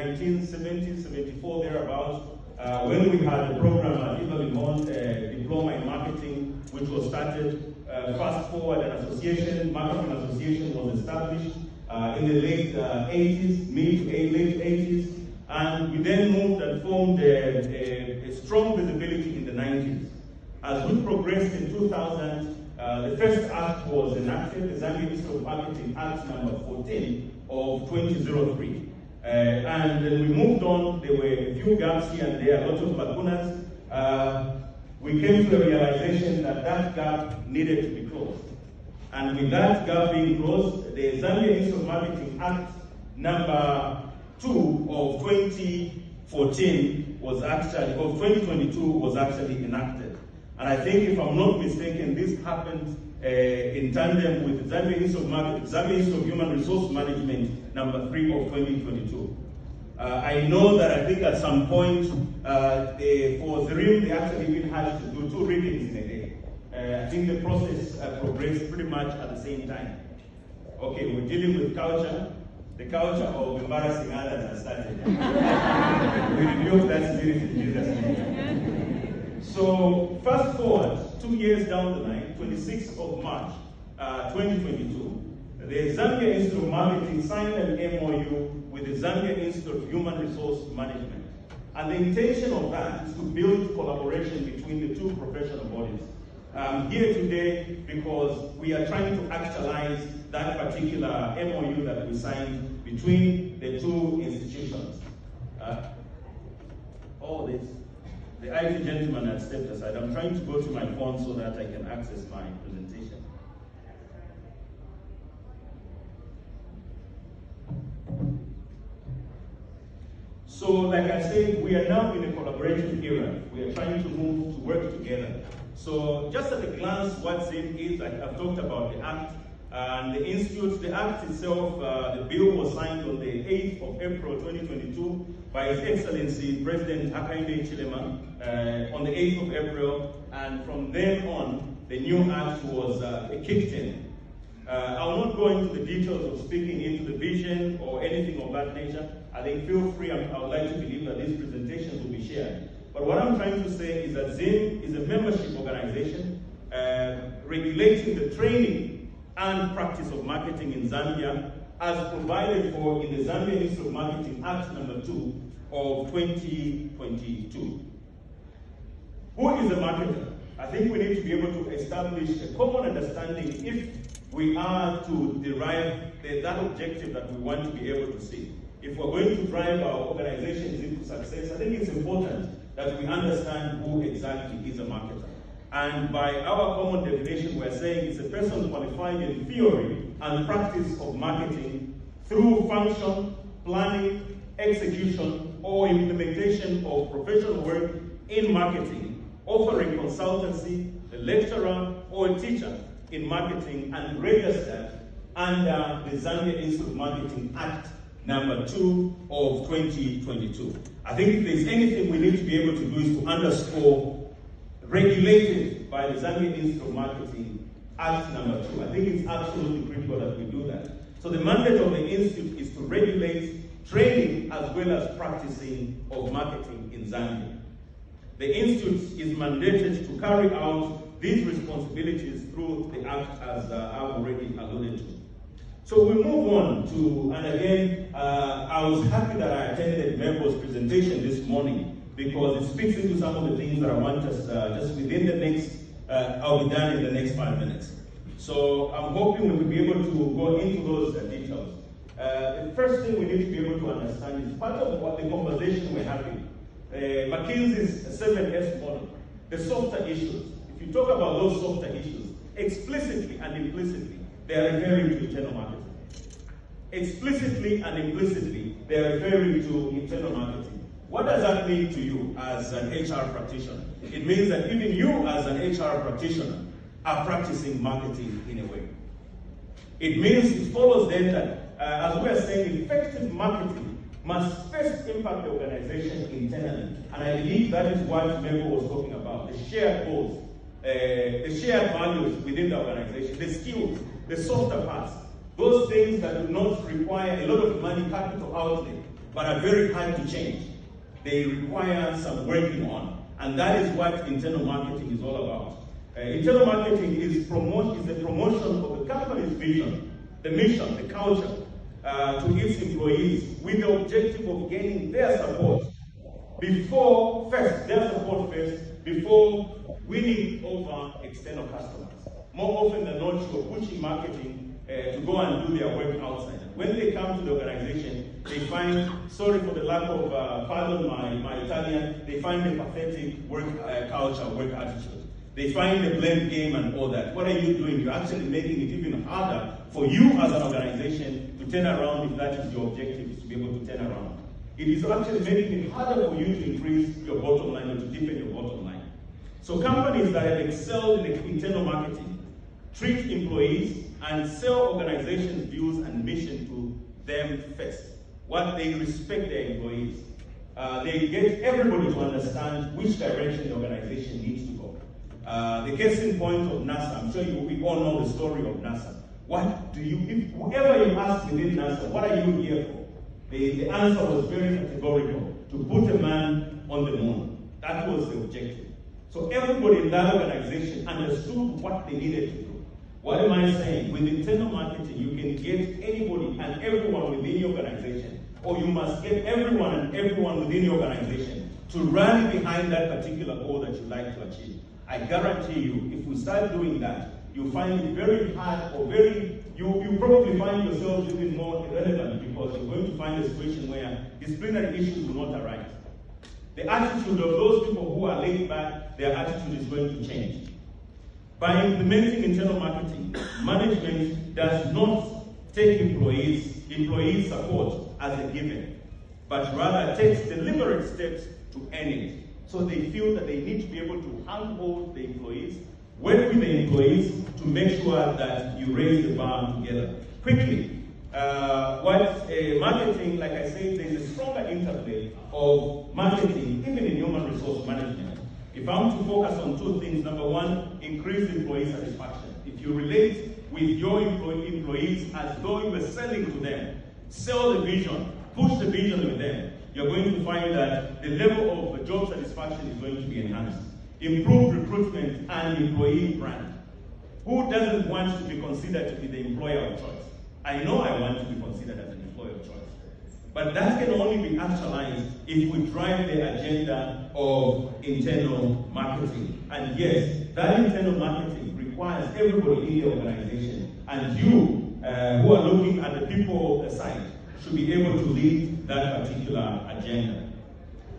1970, 74, thereabouts, when we had the program at Eva Limon, Diploma in Marketing, which was started. Fast forward, an association, marketing association was established in the late 80s, mid to late 80s, and we then moved and formed a strong visibility in the 90s. As we progressed in 2000, the first act was enacted, the Zambia Institute of Marketing Act number 14 of 2003. And then we moved on. There were a few gaps here and there, a lot of lacunas. We came to a realization that that gap needed to be closed. And with that gap being closed, the Zambia Institute of Marketing Act number 2 of 2014 was actually, of 2022 was actually enacted. And I think, if I'm not mistaken, this happened in tandem with the Zambia Institute of Human Resource Management number 3 of 2022. I know that I think at some point for ZRIM, they actually even had to do 2 readings in a day. I think the process progressed pretty much at the same time. Okay, we're dealing with culture. The culture of embarrassing others has started. We rebuke that spirit in Jesus' name. So fast forward 2 years down the line, 26th of March 2022, the Zambia Institute of Marketing signed an MOU with the Zambia Institute of Human Resource Management. And the intention of that is to build collaboration between the two professional bodies. I'm here today because we are trying to actualize that particular MOU that we signed between the two institutions. All this. The IT gentleman had stepped aside. I'm trying to go to my phone so that I can access my presentation. So, like I said, we are now in a collaborative era. We are trying to move to work together. So, just at a glance, what ZIM is, I've talked about the Act and the Institute. The Act itself, the bill was signed on the 8th of April 2022 by His Excellency President Hakainde Hichilema on the 8th of April, and from then on, the new Act was kicked in. I will not go into the details of speaking into the vision or anything of that nature. I think feel free, I would like to believe that these presentations will be shared. But what I'm trying to say is that ZIM is a membership organization regulating the training and practice of marketing in Zambia as provided for in the Zambia Institute of Marketing Act number 2 of 2022. Who is a marketer? I think we need to be able to establish a common understanding if we are to derive that objective that we want to be able to see. If we're going to drive our organizations into success, I think it's important that we understand who exactly is a marketer. And by our common definition, we're saying it's a person qualified in theory and practice of marketing through function, planning, execution, or implementation of professional work in marketing, offering consultancy, a lecturer or a teacher in marketing, and registered under the Zambia Institute of Marketing Act number 2 of 2022. I think if there's anything we need to be able to do is to underscore regulated by the Zambia Institute of Marketing Act number 2. I think it's absolutely critical that we do that. So the mandate of the Institute is to regulate training as well as practicing of marketing in Zambia. The Institute is mandated to carry out these responsibilities through the Act, as I've already alluded to. So we move on to, and again, I was happy that I attended Membo's presentation this morning because it speaks into some of the things that I want us just within the next, I'll be done in the next 5 minutes. So I'm hoping we will be able to go into those details. The first thing we need to be able to understand is part of what the conversation we're having. McKinsey's 7S model, the softer issues. If you talk about those softer issues, explicitly and implicitly, they are referring to internal marketing. Explicitly and implicitly, they are referring to internal marketing. What does that mean to you as an HR practitioner? It means that even you as an HR practitioner are practicing marketing in a way. It means, it follows then that, as we are saying, effective marketing must first impact the organization internally. And I believe that is what Membo was talking about, the shared goals, the shared values within the organization, the skills, the softer parts, those things that do not require a lot of money capital outlay, but are very hard to change. They require some working on, and that is what internal marketing is all about. Internal marketing is the promotion of the company's vision, the mission, the culture to its employees with the objective of gaining their support before winning over external customers. More often than not, you are pushing marketing to go and do their work outside. When they come to the organization, they find, sorry for the lack of, pardon my Italian, they find a pathetic work culture, work attitude. They find the blame game and all that. What are you doing? You're actually making it even harder for you as an organization to turn around if that is your objective, is to be able to turn around. It is actually making it harder for you to increase your bottom line or to deepen your bottom line. So companies that have excelled in internal marketing treat employees and sell organizations' views and mission to them first. What they respect their employees. They get everybody to understand which direction the organization needs to go. The case in point of NASA, I'm sure we all know the story of NASA. Whoever you ask within NASA, what are you here for? The answer was very categorical, to put a man on the moon. That was the objective. So everybody in that organization understood what they needed to do. What am I saying? With internal marketing, you can get anybody and everyone within your organization, or you must get everyone and everyone within your organization to rally behind that particular goal that you'd like to achieve. I guarantee you, if we start doing that, you'll find it very hard or you probably find yourselves even more irrelevant because you're going to find a situation where disciplinary issues will not arise. The attitude of those people who are laid back, their attitude is going to change. By implementing internal marketing, management does not take employee support as a given, but rather takes deliberate steps to earn it. So they feel that they need to be able to handhold the employees, work with the employees to make sure that you raise the bar together. Quickly, marketing, like I said, there's a stronger interplay of marketing, even in human resource management. If I'm to focus on two things, number one, increase employee satisfaction. If you relate with your employees as though you were selling to them, sell the vision, push the vision with them, you're going to find that the level of job satisfaction is going to be enhanced. Improved recruitment and employee brand. Who doesn't want to be considered to be the employer of choice? I know I want to be considered as an employer of choice. But that can only be actualized if we drive the agenda of internal marketing. And yes, that internal marketing requires everybody in the organization. And you, who are looking at the people side, should be able to lead that particular agenda.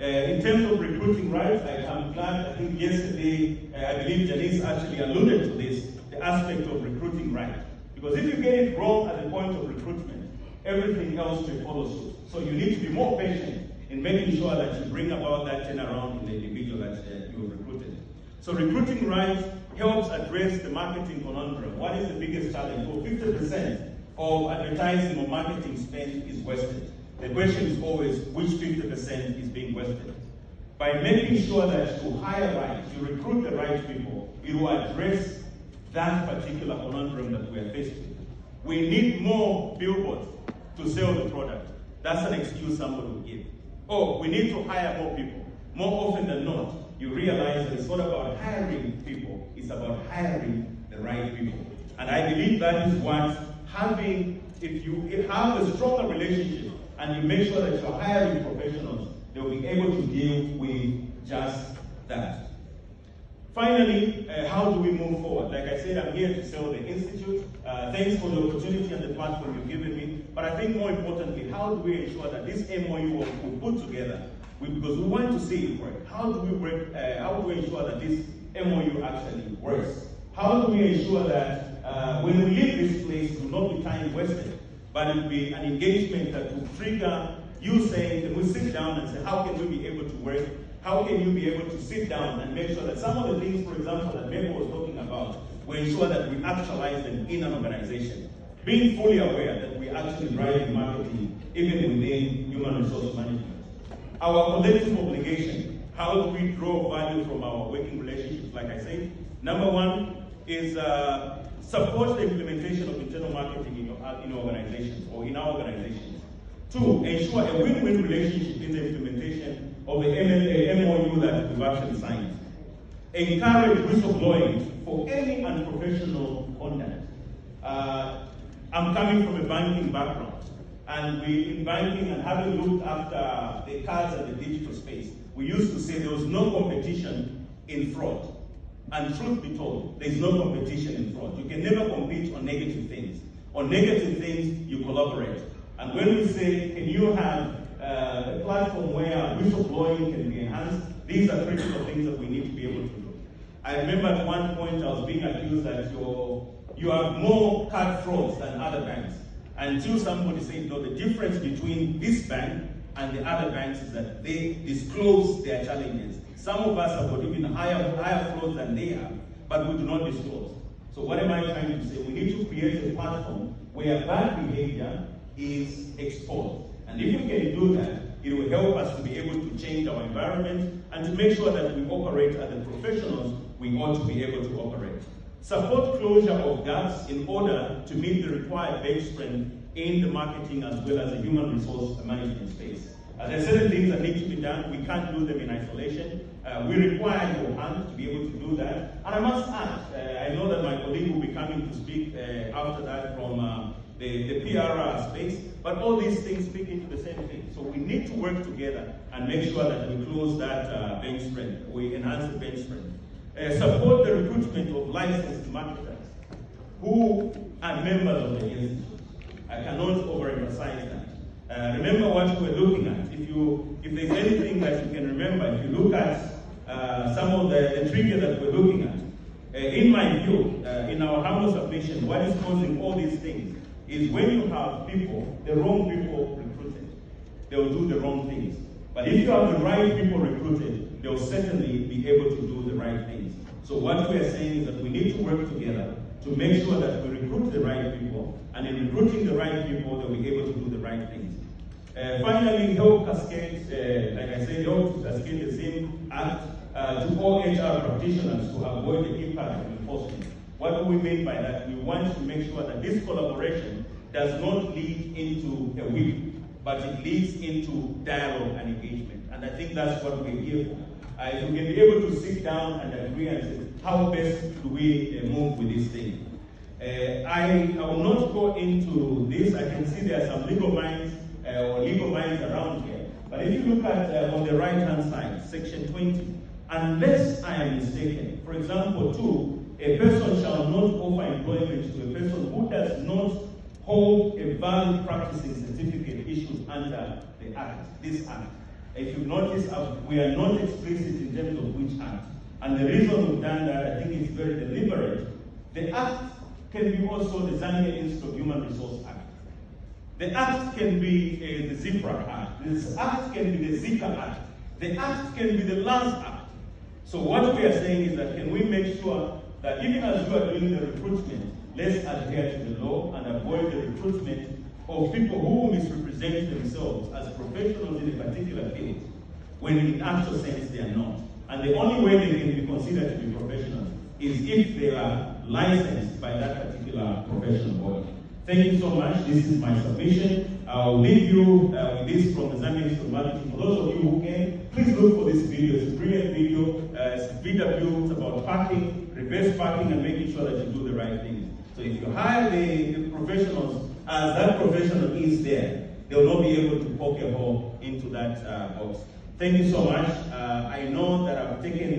In terms of recruiting rights, I'm glad, I think yesterday, I believe Janice actually alluded to this, the aspect of recruiting rights. Because if you get it wrong at the point of recruitment, everything else will follow suit. So you need to be more patient in making sure that you bring about that turnaround in the individual that you have recruited. So recruiting rights helps address the marketing conundrum. What is the biggest challenge? Well, 50% of advertising or marketing spend is wasted. The question is always, which 50% is being wasted? By making sure that you hire right, you recruit the right people, it will address that particular conundrum that we are faced with. We need more billboards to sell the product. That's an excuse somebody will give. Oh, we need to hire more people. More often than not, you realize that it's not about hiring people, it's about hiring the right people. And I believe that is what if you have a stronger relationship and you make sure that you're hiring professionals, they'll be able to deal with just that. Finally, how do we move forward? Like I said, I'm here to sell the Institute. Thanks for the opportunity and the platform you've given me. But I think more importantly, how do we ensure that this MOU we put together, because we want to see it work. How do we work? How do we ensure that this MOU actually works? How do we ensure that when we leave this place, it will not be time wasted, but it will be an engagement that will trigger you saying, can we sit down and say, how can we be able to work? How can you be able to sit down and make sure that some of the things, for example, that Mabel was talking about, we ensure that we actualize them in an organization. Being fully aware that we actually drive marketing even within human resource management. Our collective obligation, how do we draw value from our working relationships? Like I said, number one is support the implementation of internal marketing in your organizations or in our organizations. Two, ensure a win-win relationship in the implementation of the MOU that we've actually signed. Encourage whistleblowing for any unprofessional conduct. I'm coming from a banking background, and in banking and having looked after the cards and the digital space, we used to say there was no competition in fraud. And truth be told, there is no competition in fraud. You can never compete on negative things. On negative things, you collaborate. And when we say, can you have a platform where whistleblowing can be enhanced, these are critical things that we need to be able to do. I remember at one point I was being accused that you have more card frauds than other banks. Until somebody said, no, the difference between this bank and the other banks is that they disclose their challenges. Some of us have got even higher frauds than they have, but we do not disclose. So what am I trying to say? We need to create a platform where bad behavior is exposed. And if we can do that, it will help us to be able to change our environment and to make sure that we operate as the professionals we ought to be able to operate. Support closure of gaps in order to meet the required bench strength in the marketing as well as the human resource management space. There are certain things that need to be done. We can't do them in isolation. We require your hand to be able to do that. And I must add, I know that my colleague will be coming to speak after that from the PR space, but all these things speak into the same thing. So we need to work together and make sure that we close that bench strength. We enhance the bench strength. Support the recruitment of licensed marketers who are members of the institute. I cannot overemphasize that. Remember what we're looking at. If there's anything that you can remember, if you look at some of the trivia that we're looking at, in my view, in our humble submission, what is causing all these things is when you have people, the wrong people recruited, they will do the wrong things. But if you have the right people recruited, they'll certainly be able to do the right things. So what we are saying is that we need to work together to make sure that we recruit the right people, and in recruiting the right people, that we're able to do the right things. Finally, help cascade, like I said, help to cascade the same act to all HR practitioners to avoid the impact of enforcement. What do we mean by that? We want to make sure that this collaboration does not lead into a whip, but it leads into dialogue and engagement. And I think that's what we're here for. If we can be able to sit down and agree and say, how best do we move with this thing? I will not go into this. I can see there are some legal minds around here. But if you look at on the right-hand side, section 20, unless I am mistaken, for example, 2, a person shall not offer employment to a person who does not hold a valid practicing certificate issued under the Act, this Act. If you notice, we are not explicit in terms of which Act. And the reason we've done that, I think it's very deliberate. The Act can be also the Zambia Institute of Human Resource Act. The Act can be the ZIFRA Act. This Act can be the Zika Act. The Act can be the LANS Act. So what we are saying is that can we make sure that even as you are doing the recruitment, let's adhere to the law and avoid the recruitment of people who misrepresent themselves as professionals in a particular field, when in actual sense they are not. And the only way they can be considered to be professionals is if they are licensed by that particular professional body. Thank you so much. This is my submission. I'll leave you with this from the Zambia Institute of Marketing. For those of you who can, please look for this video. It's a brilliant video. It's VW. It's about parking, reverse parking, and making sure that you do the right things. So if you hire the professionals, as that professional is there, they'll not be able to poke a hole into that box. Thank you so much. I know that I've taken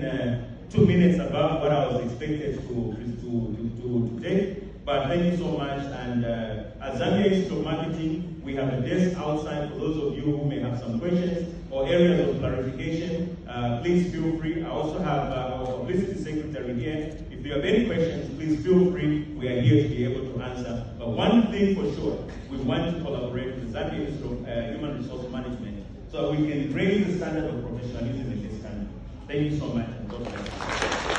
2 minutes above what I was expected to take. But thank you so much. And at Zambia Institute of Marketing, we have a desk outside for those of you who may have some questions or areas of clarification. Please feel free. I also have our publicity secretary here. If you have any questions, please feel free. We are here to be able to answer. But one thing for sure, we want to collaborate with the Zambia Institute of Human Resource Management so we can raise the standard of professionalism in this country. Thank you so much. And God bless you.